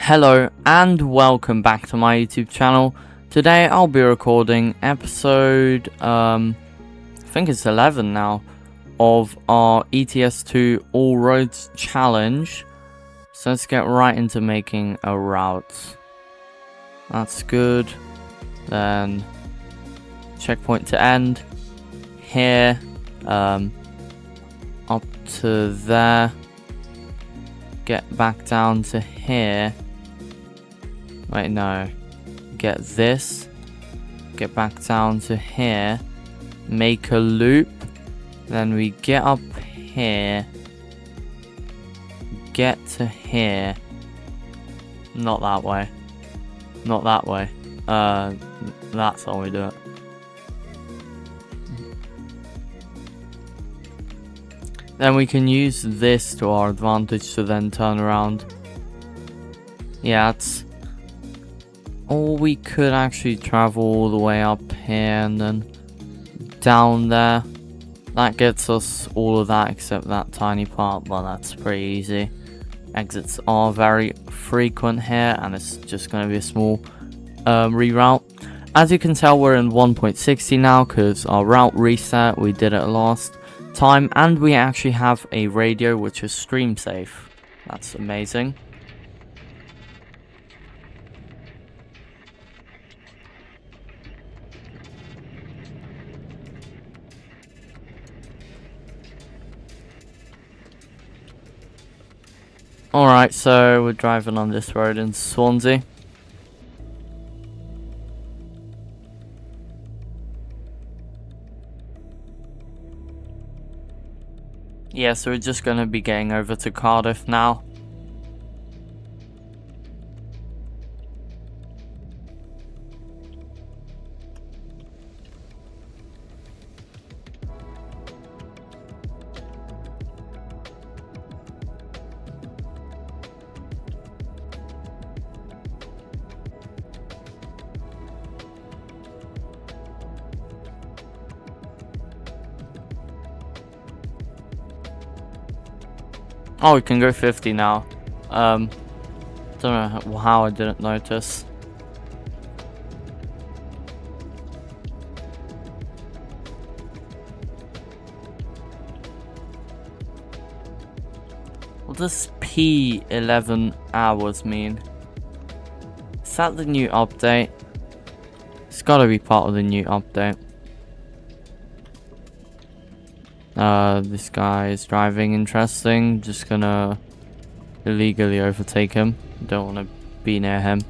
Hello and welcome back to my YouTube channel. Today I'll be recording episode, I think it's 11 now, of our Ets2 All Roads Challenge. So let's get right into making a route. That's good. Then checkpoint to end. Here, up to there. Get back down to here. Wait, no. Get this. Get back down to here. Make a loop. Then we get up here. Get to here. Not that way. Not that way. That's how we do it. Then we can use this to our advantage to then turn around. Yeah, that's... Or we could actually travel all the way up here and then down there. That gets us all of that except that tiny part, but that's pretty easy. Exits are very frequent here and it's just going to be a small reroute. As you can tell, we're in 1.60 now because our route reset, we did it last time, and we actually have a radio which is stream safe. That's amazing. Alright, so we're driving on this road in Swansea. Yeah, so we're just going to be getting over to Cardiff now. Oh, we can go 50 now. Don't know how I didn't notice. What does P11 hours mean? Is that the new update? It's gotta be part of the new update. This guy is driving interesting. Just gonna illegally overtake him. Don't want to be near him.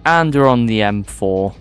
And we're on the M4.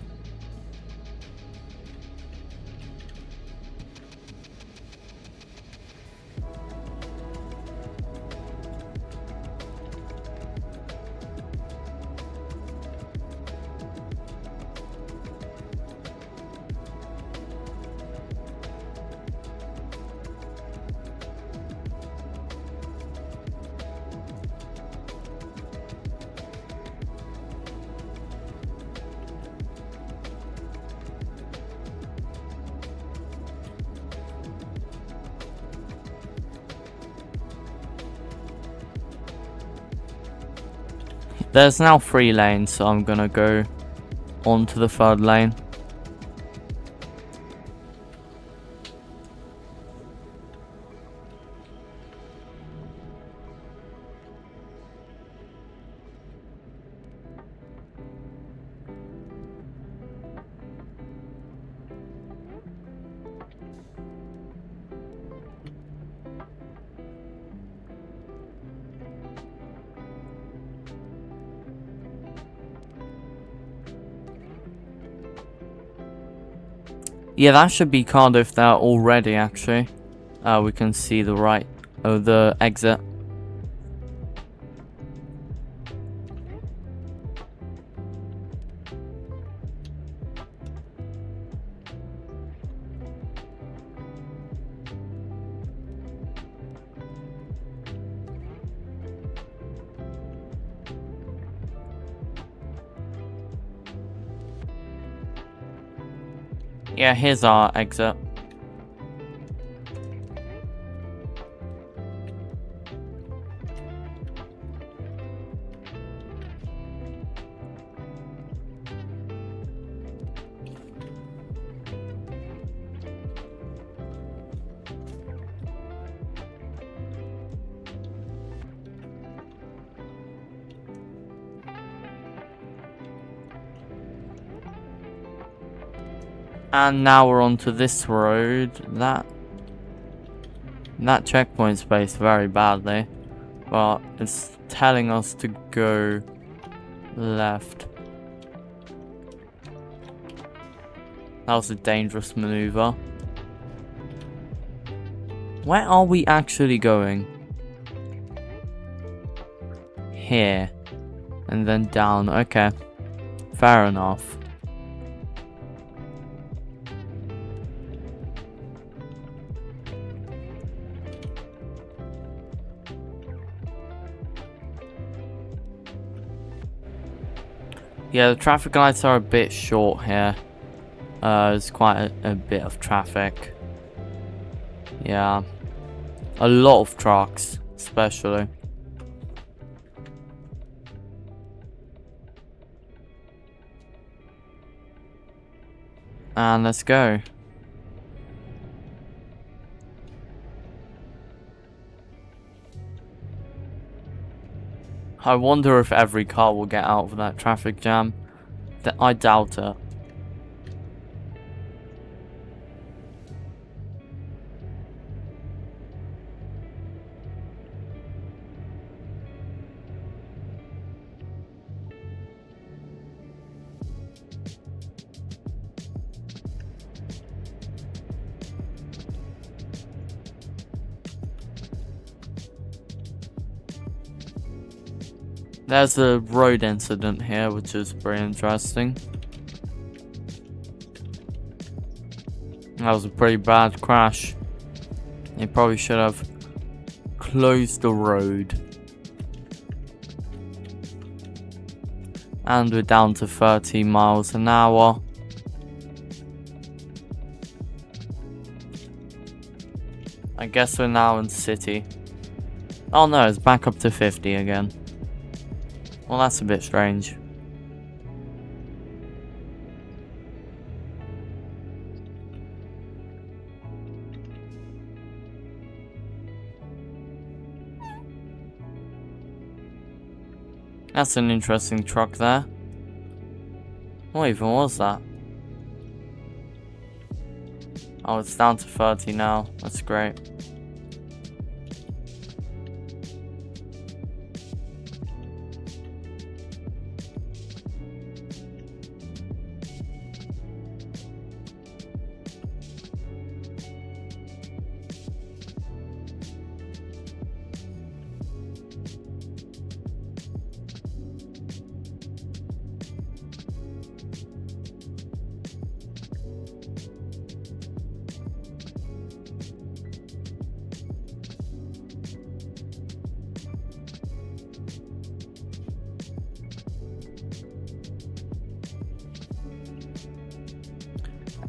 There's now 3 lanes, so I'm gonna go onto the 3rd lane. Yeah, that should be Cardiff there already, actually. We can see the exit. Yeah, here's our exit. And now we're onto this road. That checkpoint's spaced very badly, but it's telling us to go left. That was a dangerous maneuver. Where are we actually going? Here. And then down. Okay. Fair enough. Yeah, the traffic lights are a bit short here. There's quite a bit of traffic. Yeah. A lot of trucks, especially. And let's go. I wonder if every car will get out of that traffic jam. I doubt it. There's a road incident here, which is pretty interesting. That was a pretty bad crash. They probably should have closed the road. And we're down to 30 miles an hour. I guess we're now in city. Oh no, it's back up to 50 again. Well, that's a bit strange. That's an interesting truck there. What even was that? Oh, it's down to 30 now. That's great.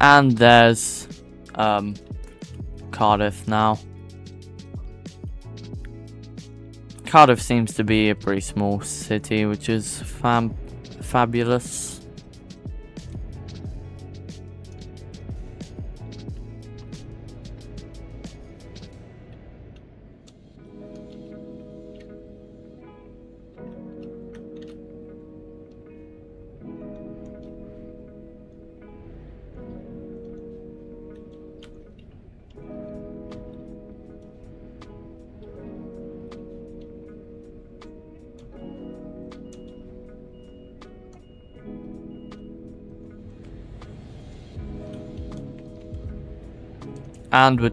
And there's Cardiff now. Cardiff seems to be a pretty small city, which is fabulous. And we're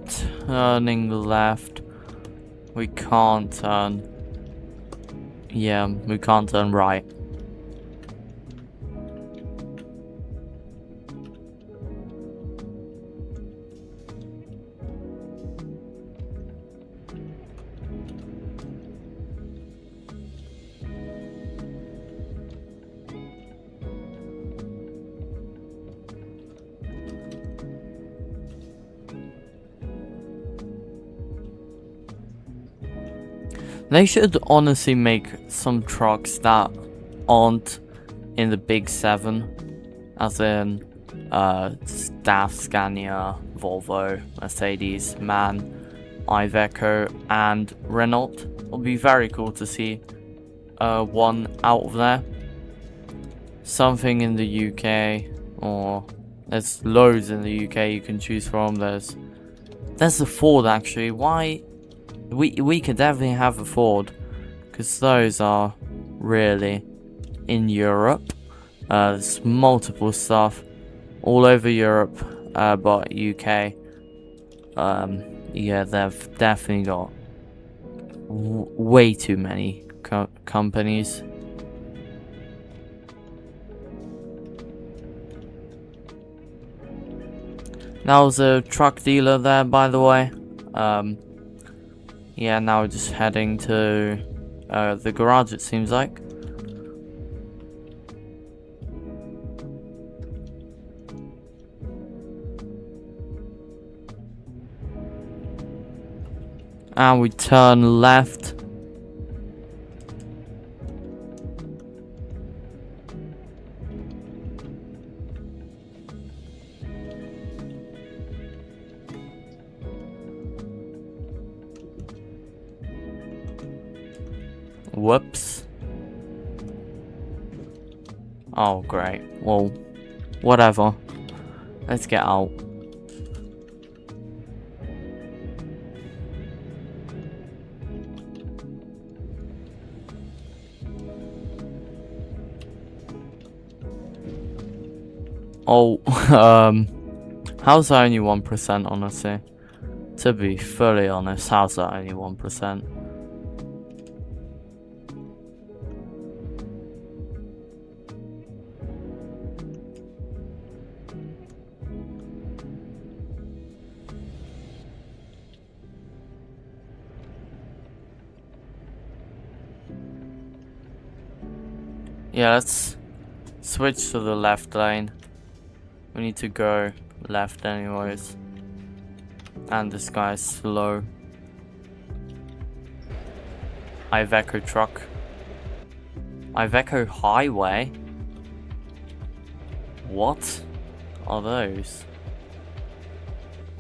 turning left. We can't turn. Yeah, we can't turn right. They should honestly make some trucks that aren't in the big seven, as in Staff, Scania, Volvo, Mercedes, MAN, Iveco, and Renault. It'll be very cool to see one out of there. Something in the UK, or there's loads in the UK you can choose from. There's the Ford actually. Why? We could definitely have a Ford, because those are really in Europe. There's multiple stuff all over Europe, but UK. Yeah, they've definitely got way too many companies. That was a truck dealer there, by the way. Yeah, now we're just heading to the garage, it seems like. And we turn left. Whoops. Oh, great. Well, whatever. Let's get out. Oh, how's that only 1%, honestly? To be fully honest, how's that only 1%? Yeah, let's switch to the left lane. We need to go left anyways. And this guy's slow. Iveco truck. Iveco highway? What are those?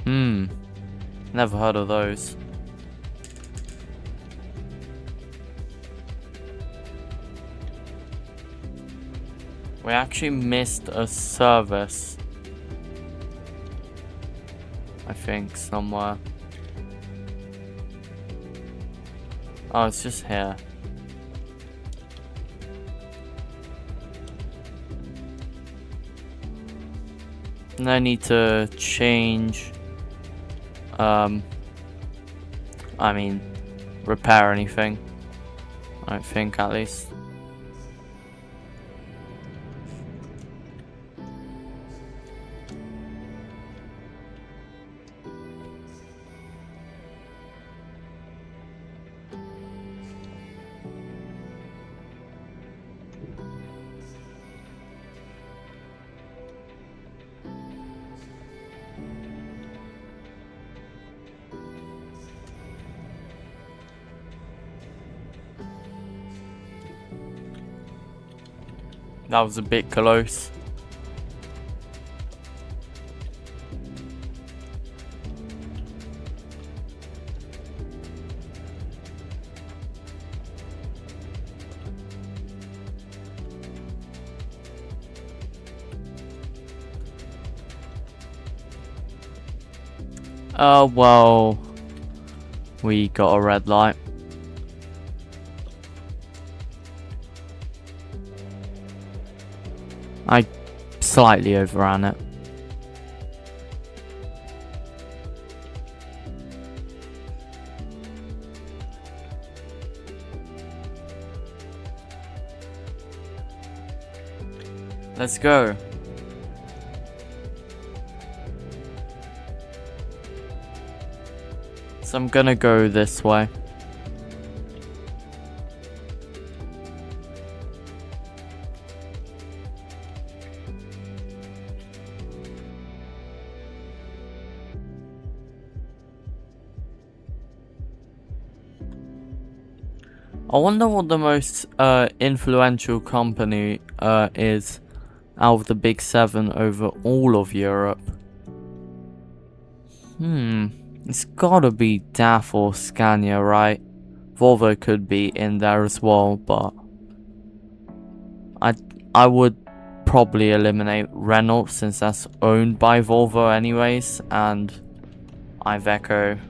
Never heard of those. We actually missed a service, I think, somewhere. Oh, it's just here. No need to change, I mean, repair anything. I don't think, at least. That was a bit close. Well, we got a red light. I slightly overran it. Let's go. So I'm gonna go this way. I wonder what the most influential company is out of the big seven over all of Europe. It's gotta be DAF or Scania, right? Volvo could be in there as well, but I would probably eliminate Renault since that's owned by Volvo anyways, and Iveco,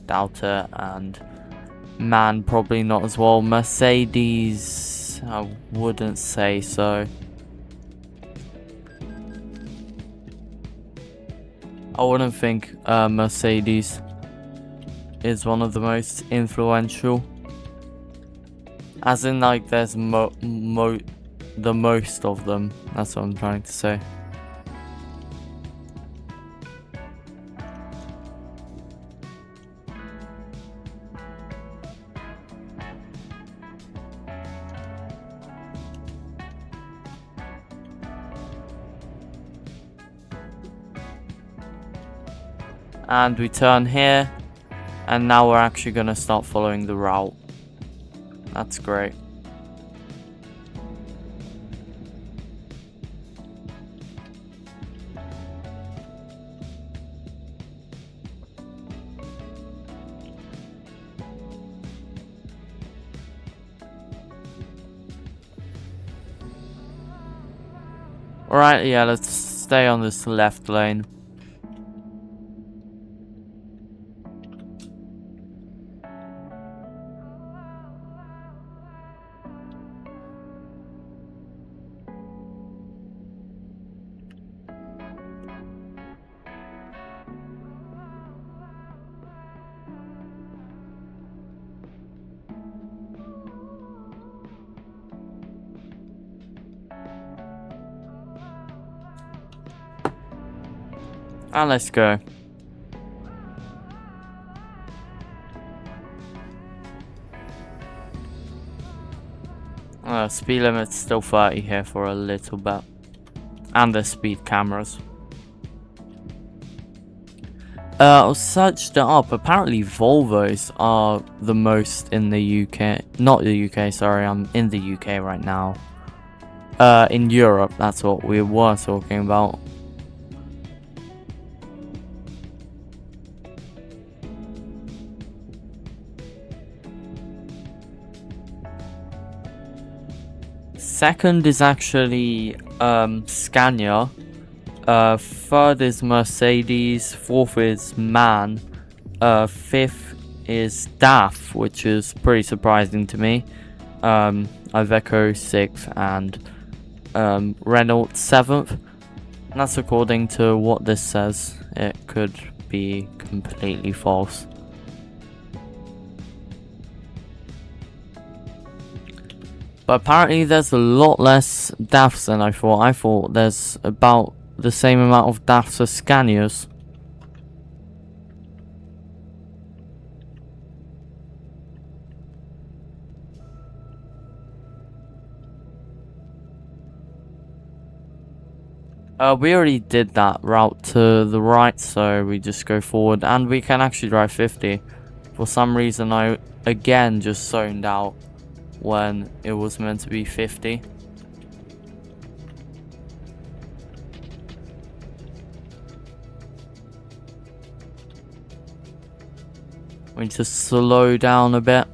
doubt it, and MAN probably not as well. Mercedes, I wouldn't say so. I wouldn't think Mercedes is one of the most influential. As in, like, there's the most of them. That's what I'm trying to say. And we turn here, and now we're actually gonna start following the route. That's great. Alright, yeah, let's stay on this left lane. And let's go. Speed limit's still 30 here for a little bit. And the speed cameras. I searched it up. Apparently Volvos are the most in the UK. Not the UK, sorry, I'm in the UK right now. In Europe, that's what we were talking about. Second is actually Scania. Third is Mercedes. Fourth is MAN. Fifth is DAF, which is pretty surprising to me. Iveco 6th and Renault 7th. And that's according to what this says. It could be completely false. But apparently there's a lot less DAFs than I thought. I thought there's about the same amount of DAFs as Scanias. We already did that route to the right, so we just go forward. And we can actually drive 50. For some reason I again just zoned out when it was meant to be 50. We need to slow down a bit.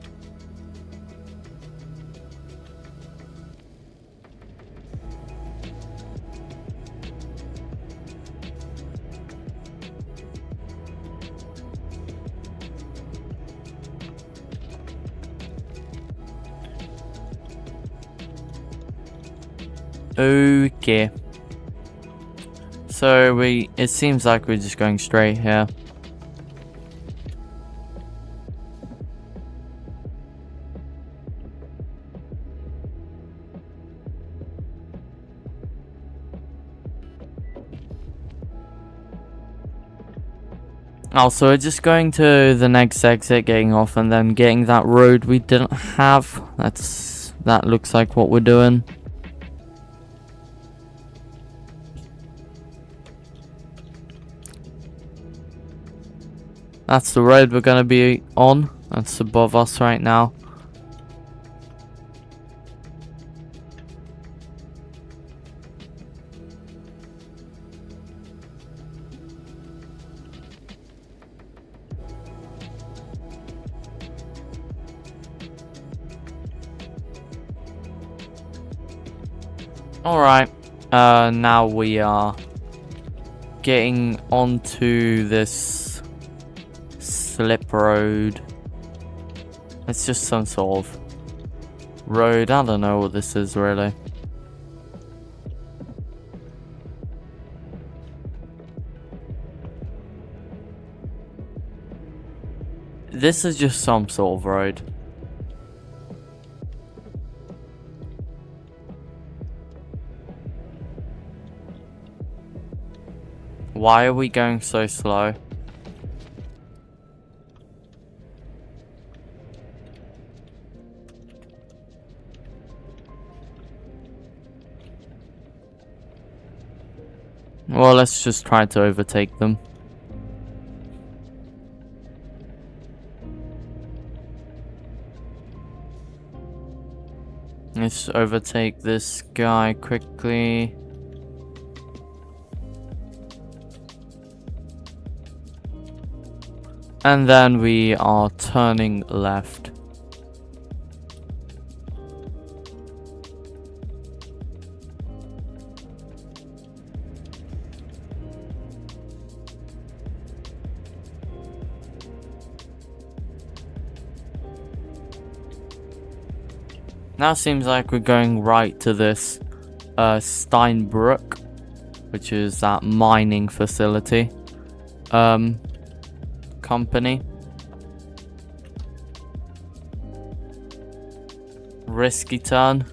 Okay. So it seems like we're just going straight here. Also, we're just going to the next exit, getting off, and then getting that road we didn't have. That looks like what we're doing. That's the road we're gonna be on. That's above us right now. Alright, now we are getting onto this slip road. It's just some sort of road. I don't know what this is really. This is just some sort of road. Why are we going so slow? Well, let's just try to overtake them. Let's overtake this guy quickly. And then we are turning left. Now seems like we're going right to this Steinbrook, which is that mining facility company. Risky turn.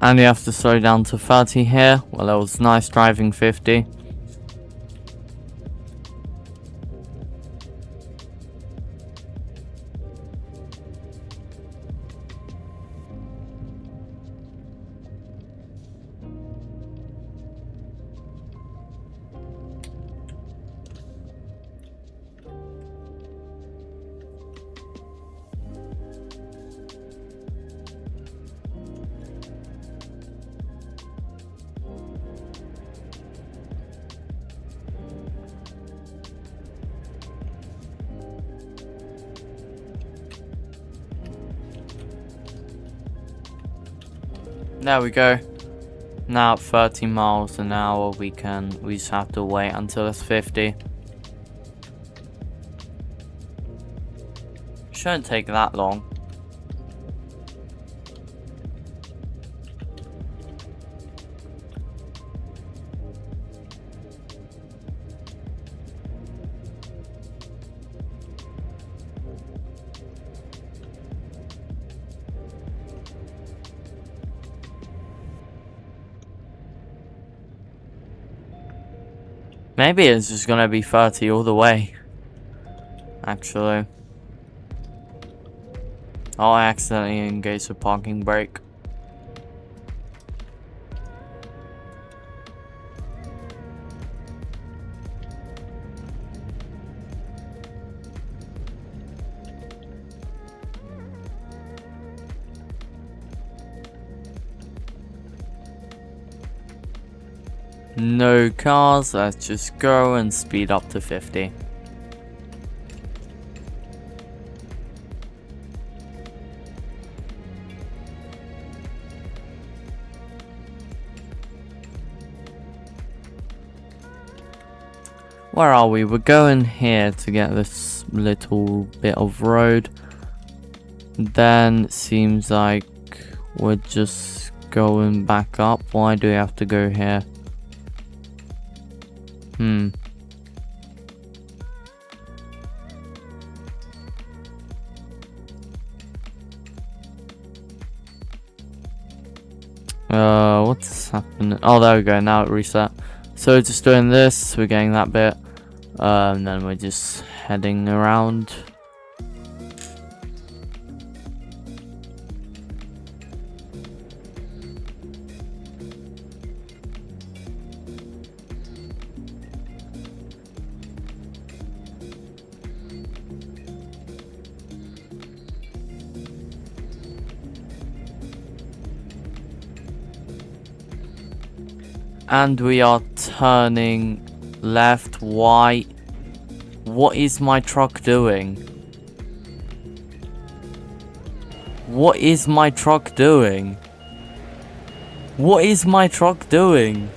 And you have to slow down to 30 here. Well, it was nice driving 50. There we go. Now at 30 miles an hour we just have to wait until it's 50. Shouldn't take that long. Maybe it's just gonna be 30 all the way. Actually. Oh, I accidentally engaged the parking brake. No cars, let's just go and speed up to 50. Where are we? We're going here to get this little bit of road. Then seems like we're just going back up. Why do we have to go here? What's happening? Oh, there we go. Now it reset. So just doing this, we're getting that bit, and then we're just heading around. And we are turning left, right. What is my truck doing? What is my truck doing? What is my truck doing?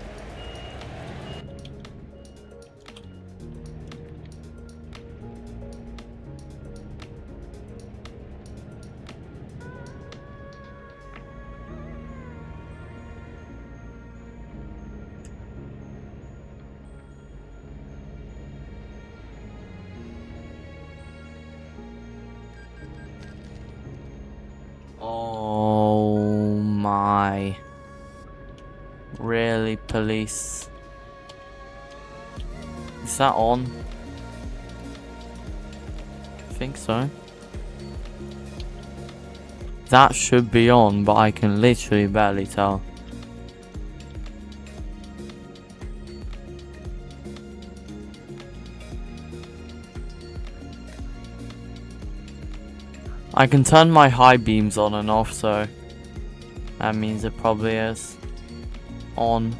Oh my. Really, police? Is that on? I think so. That should be on, but I can literally barely tell. I can turn my high beams on and off, so that means it probably is on.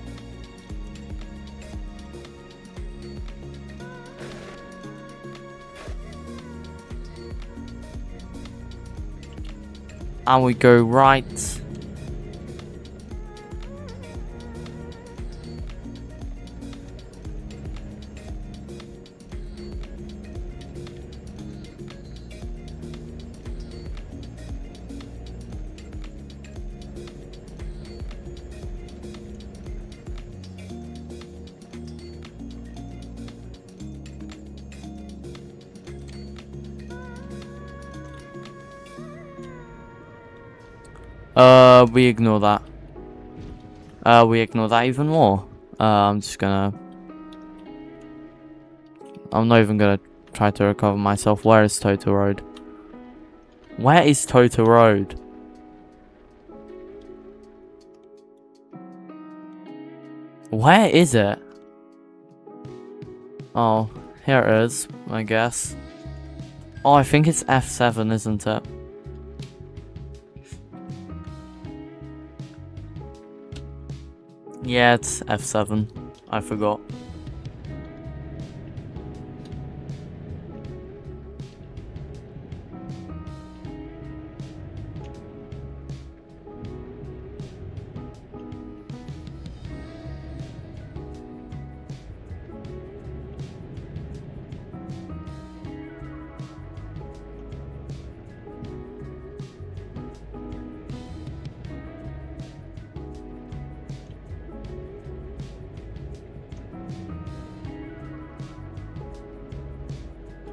And we go right. We ignore that. We ignore that even more. I'm not even gonna try to recover myself. Where is Toto Road? Where is Toto Road? Where is it? Oh, here it is, I guess. Oh, I think it's F7, isn't it? Yeah, it's F7. I forgot.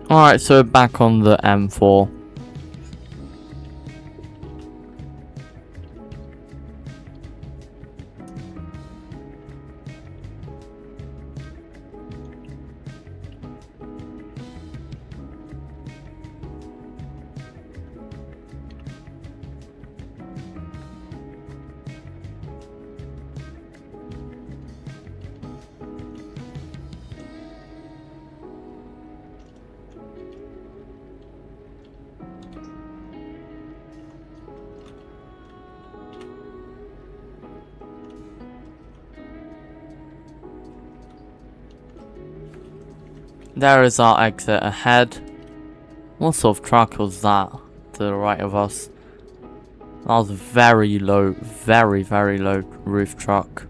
Alright, so back on the M4. There is our exit ahead. What sort of truck was that to the right of us? That was very low, very low roof truck.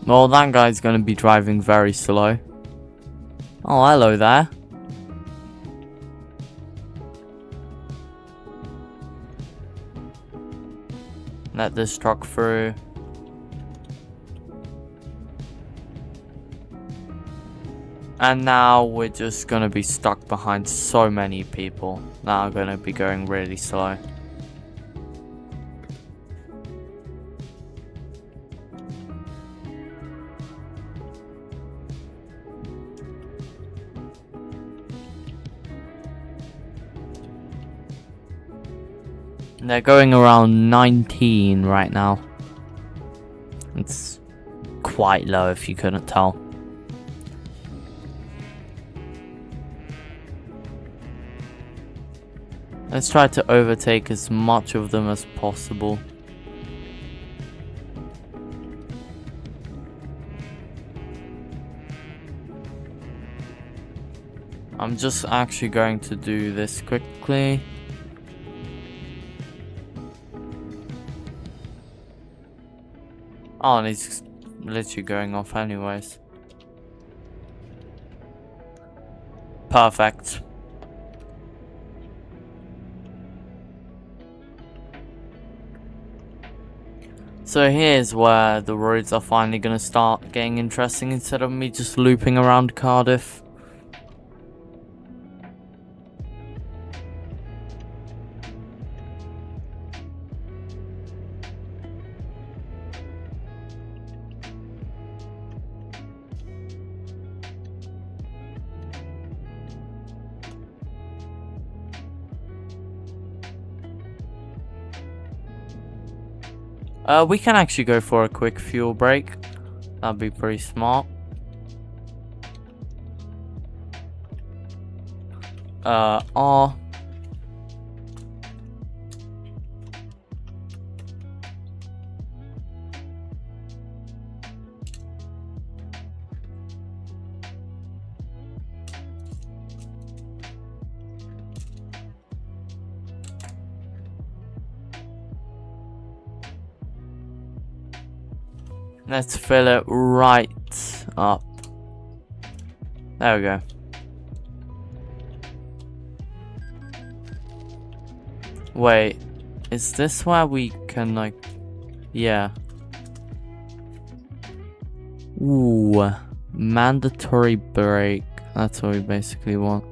Well, that guy's gonna be driving very slow. Oh, hello there. Let this truck through. And now we're just gonna be stuck behind so many people that are gonna be going really slow. They're going around 19 right now. It's quite low if you couldn't tell. Let's try to overtake as much of them as possible. I'm just actually going to do this quickly. Oh, and he's literally going off anyways. Perfect. So here's where the roads are finally going to start getting interesting instead of me just looping around Cardiff. We can actually go for a quick fuel break. That'd be pretty smart. R. Let's fill it right up. There we go. Wait, is this where we can like... Yeah. Ooh, mandatory break. That's what we basically want.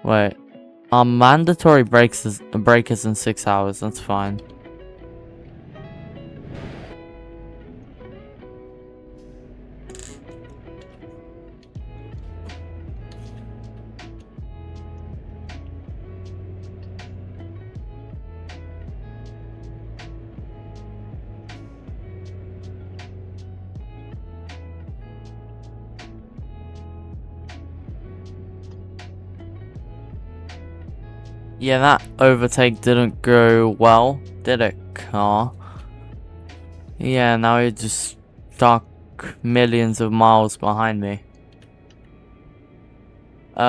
Wait, our mandatory break is in 6 hours. That's fine. Yeah, that overtake didn't go well, did it, car? Yeah, now you're just stuck millions of miles behind me.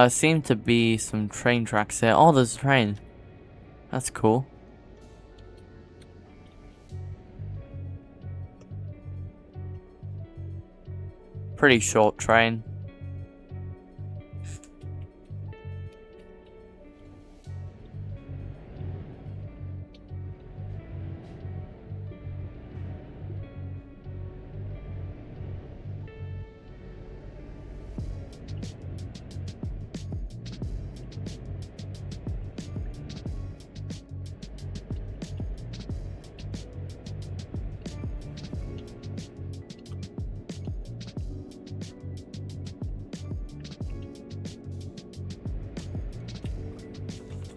Seem to be some train tracks here. Oh, there's a train. That's cool. Pretty short train.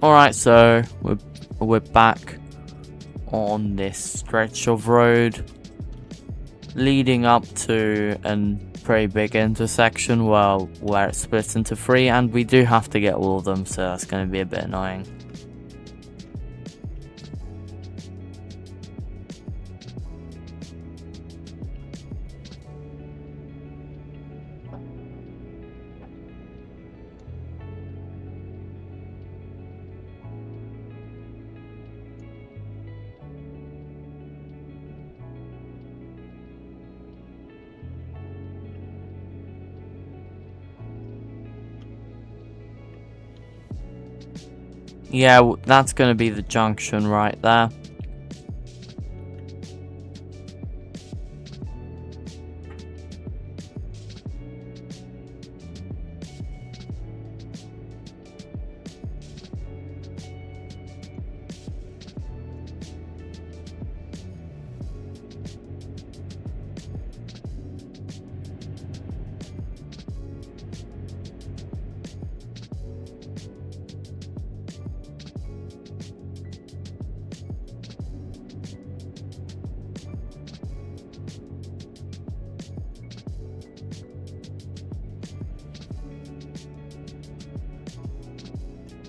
Alright, so we're back on this stretch of road leading up to a pretty big intersection where it splits into 3, and we do have to get all of them, so that's going to be a bit annoying. Yeah, that's going to be the junction right there.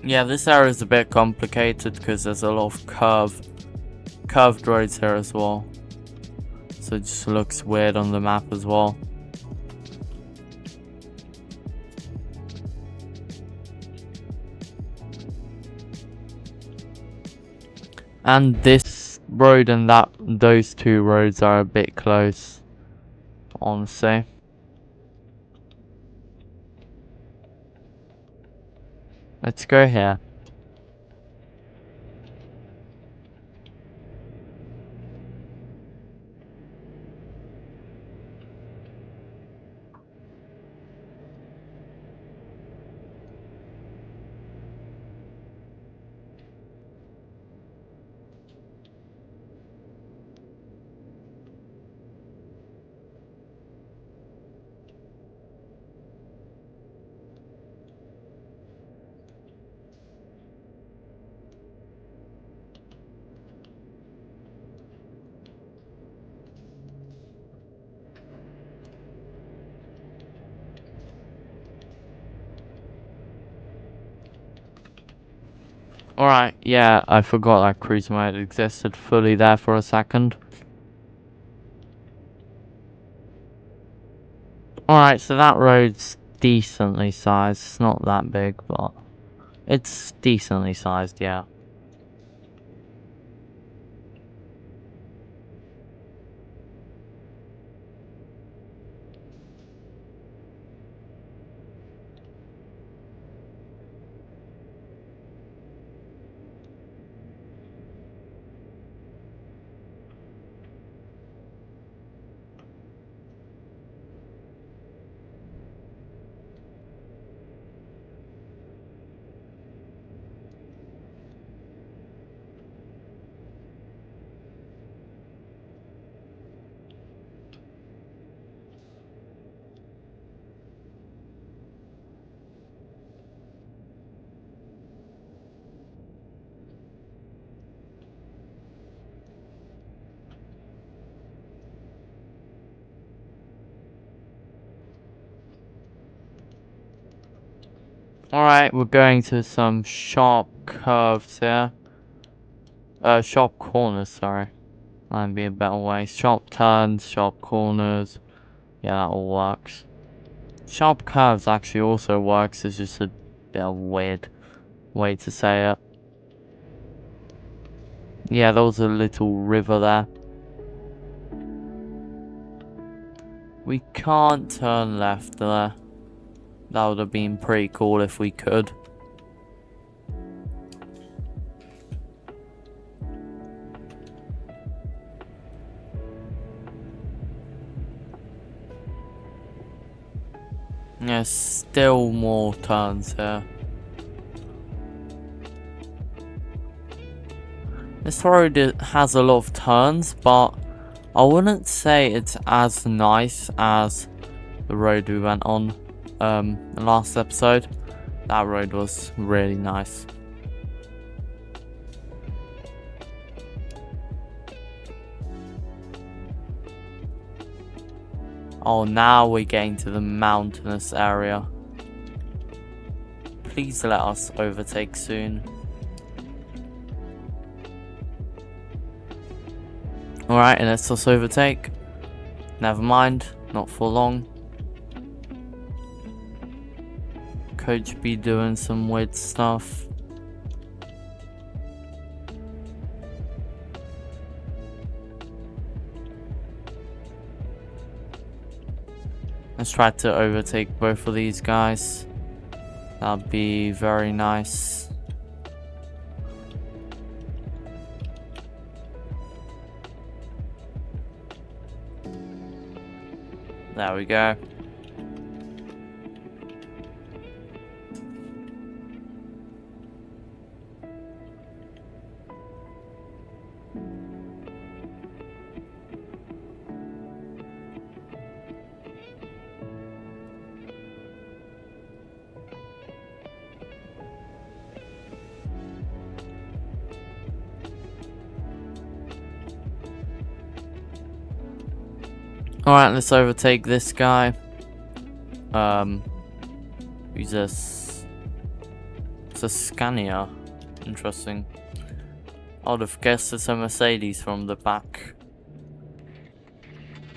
Yeah, this area is a bit complicated because there's a lot of curved roads here as well. So it just looks weird on the map as well. And this road and those two roads are a bit close, honestly. Let's go here. Alright, yeah, I forgot that cruise mode existed fully there for a second. Alright, so that road's decently sized. It's not that big, but it's decently sized, yeah. Alright, we're going to some sharp curves here. Sharp corners, sorry. That'd be a better way. Sharp turns, sharp corners. Yeah, that all works. Sharp curves actually also works. It's just a bit of a weird way to say it. Yeah, there was a little river there. We can't turn left there. That would have been pretty cool if we could. There's still more turns here. This road has a lot of turns, but I wouldn't say it's as nice as the road we went on the last episode. That road was really nice. Oh, now we're getting to the mountainous area. Please let us overtake soon. Alright, and let's us overtake. Never mind, not for long. Coach be doing some weird stuff. Let's try to overtake both of these guys. That'd be very nice. There we go. Alright, let's overtake this guy. Who's a that's a Scania. Interesting. I would have guessed it's a Mercedes from the back.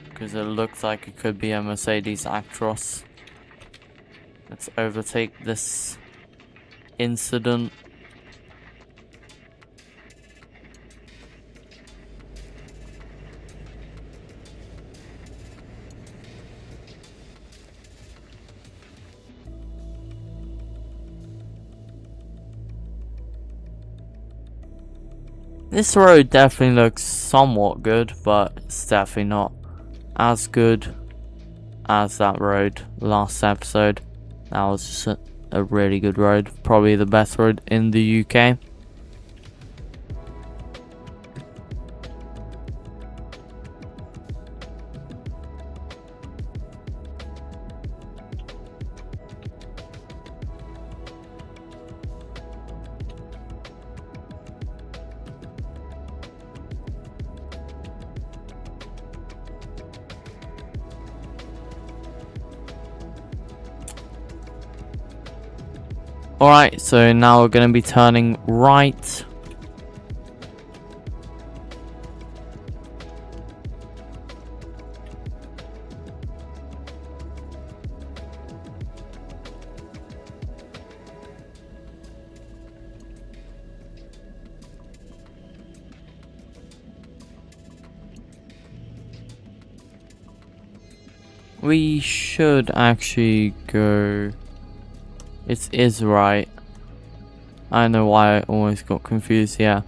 Because it looks like it could be a Mercedes Actros. Let's overtake this incident. This road definitely looks somewhat good, but it's definitely not as good as that road last episode. That was just a really good road. Probably the best road in the UK. Alright, so now we're going to be turning right. We should actually go... It is right. I don't know why I always got confused. Yeah,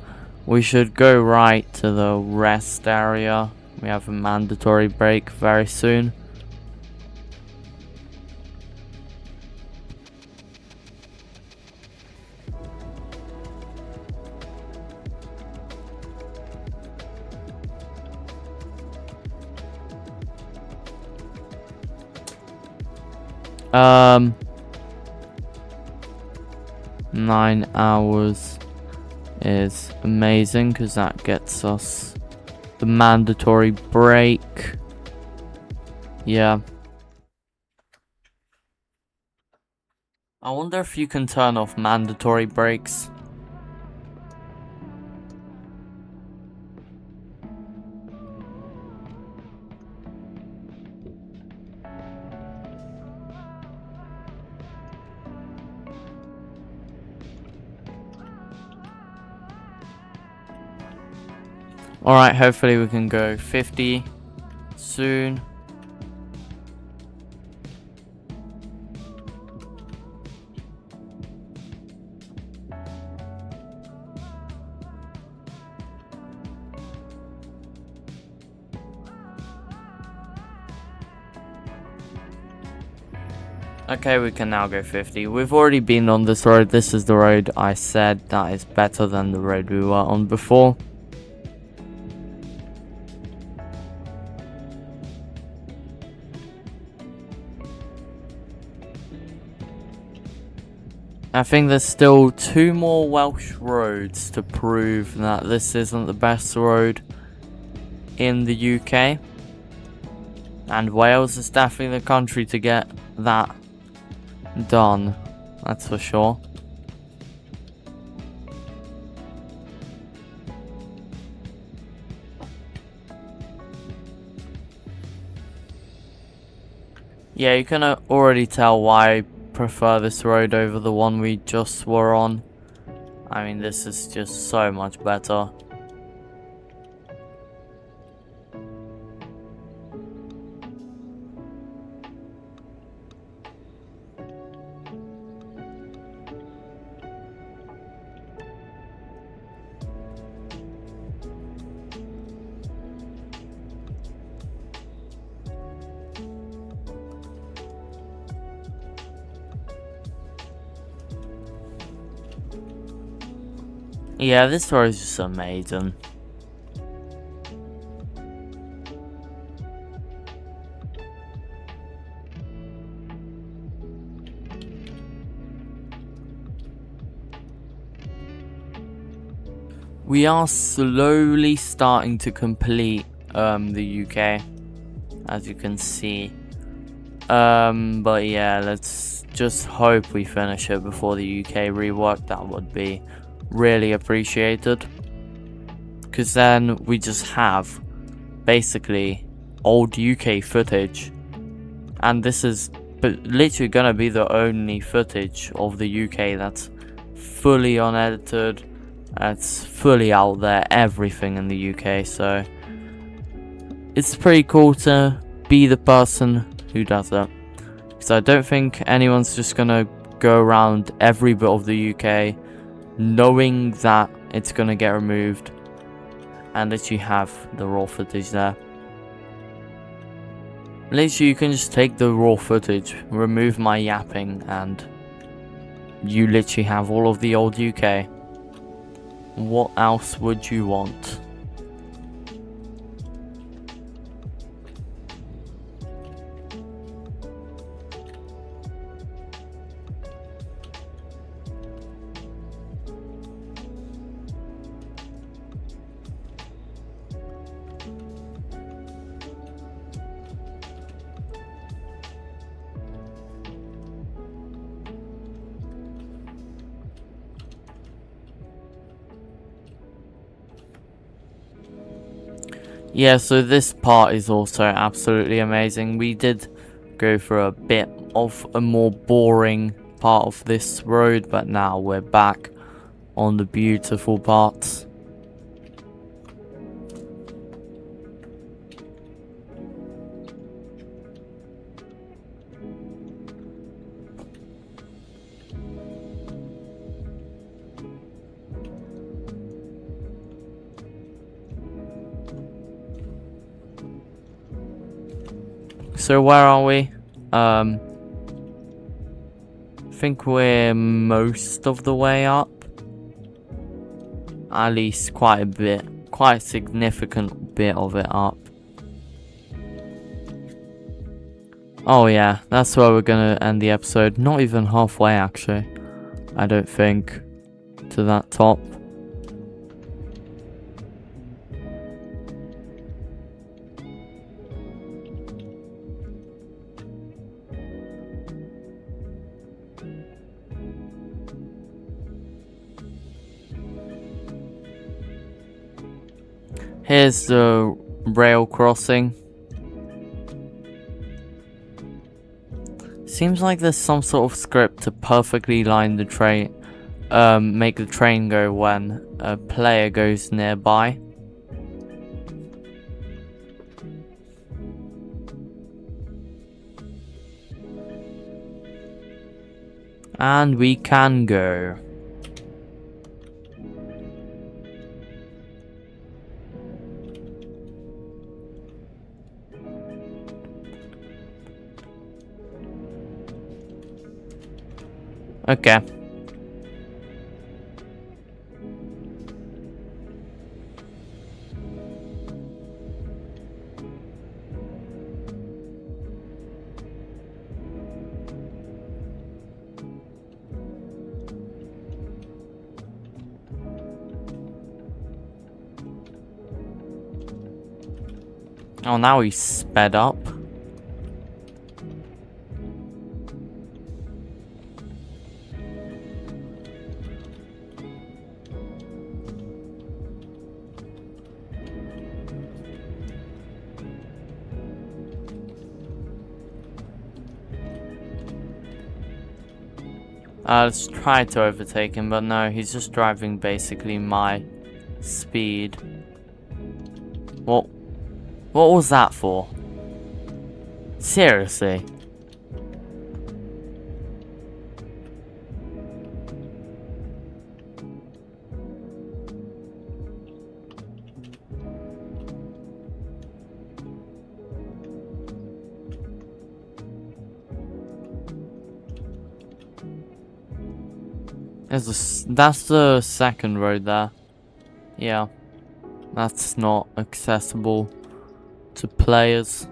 we should go right to the rest area. We have a mandatory break very soon. Um... 9 hours is amazing because that gets us the mandatory break. Yeah. I wonder if you can turn off mandatory breaks. Alright, hopefully we can go 50 soon. Okay, we can now go 50. We've already been on this road. This is the road I said that is better than the road we were on before. I think there's still 2 more Welsh roads to prove that this isn't the best road in the UK. And Wales is definitely the country to get that done, that's for sure. Yeah, you can already tell why I prefer this road over the one we just were on. I mean, this is just so much better. Yeah, this road is just amazing. We are slowly starting to complete the UK, as you can see. But yeah, let's just hope we finish it before the UK rework. That would be really appreciated. Because then we just have basically old UK footage. And this is literally gonna be the only footage of the UK that's fully unedited. That's fully out there, everything in the UK. So it's pretty cool to be the person who does that. Because I don't think anyone's just gonna go around every bit of the UK knowing that it's gonna get removed and that you have the raw footage there. Literally, you can just take the raw footage, remove my yapping, and you literally have all of the old UK. What else would you want? Yeah, so this part is also absolutely amazing. We did go for a bit of a more boring part of this road, but now we're back on the beautiful parts. So where are we? I think we're most of the way up. At least quite a bit, quite a significant bit of it up. Oh yeah, that's where we're gonna end the episode. Not even halfway actually, I don't think, to that top. Here's the rail crossing. Seems like there's some sort of script to perfectly line the train, make the train go when a player goes nearby. And we can go. Okay. Oh, now he's sped up. Let's try to overtake him, but no, he's just driving basically my speed. What was that for? Seriously? That's the second road there. Yeah. That's not accessible to players.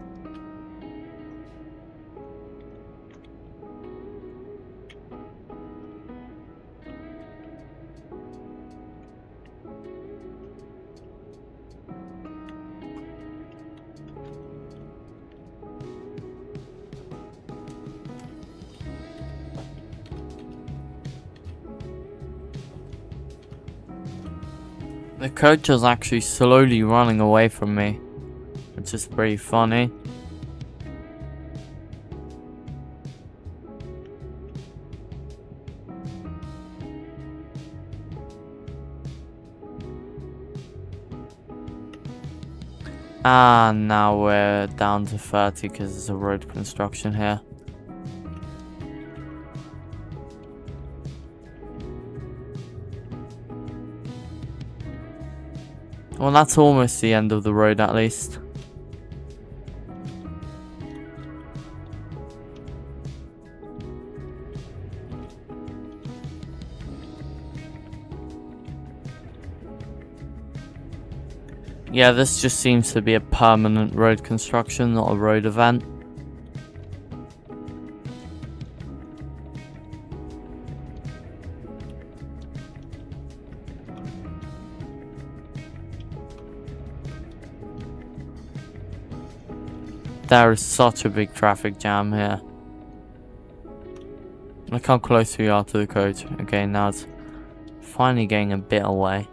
The coach is actually slowly running away from me, which is pretty funny. And now we're down to 30 because there's a road construction here. Well, that's almost the end of the road at least. Yeah, this just seems to be a permanent road construction, not a road event. There is such a big traffic jam here. Look how close we are to the coach. Okay, now it's finally getting a bit away.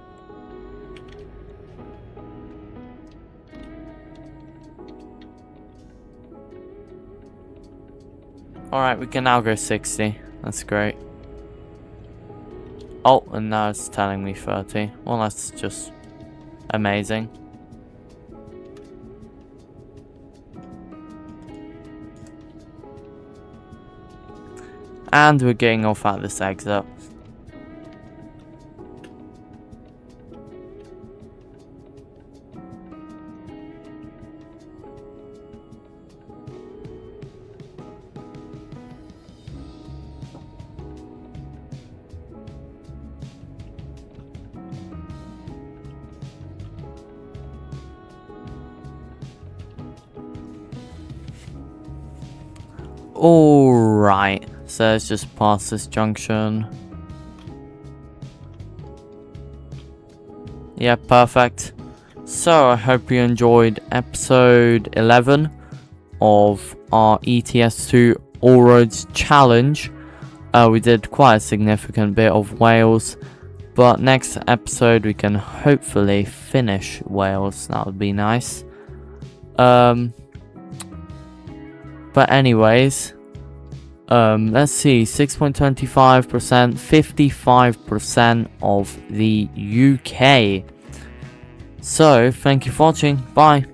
Alright, we can now go 60. That's great. Oh, and now it's telling me 30. Well, that's just amazing. And we're getting off at this exit. Alright, so let's just pass this junction. Yeah, perfect. So I hope you enjoyed episode 11 of our Ets2 All Roads Challenge. We did quite a significant bit of Wales, but next episode we can hopefully finish Wales. That would be nice. But anyways, let's see, 6.25%, 55% of the UK. So, thank you for watching, bye.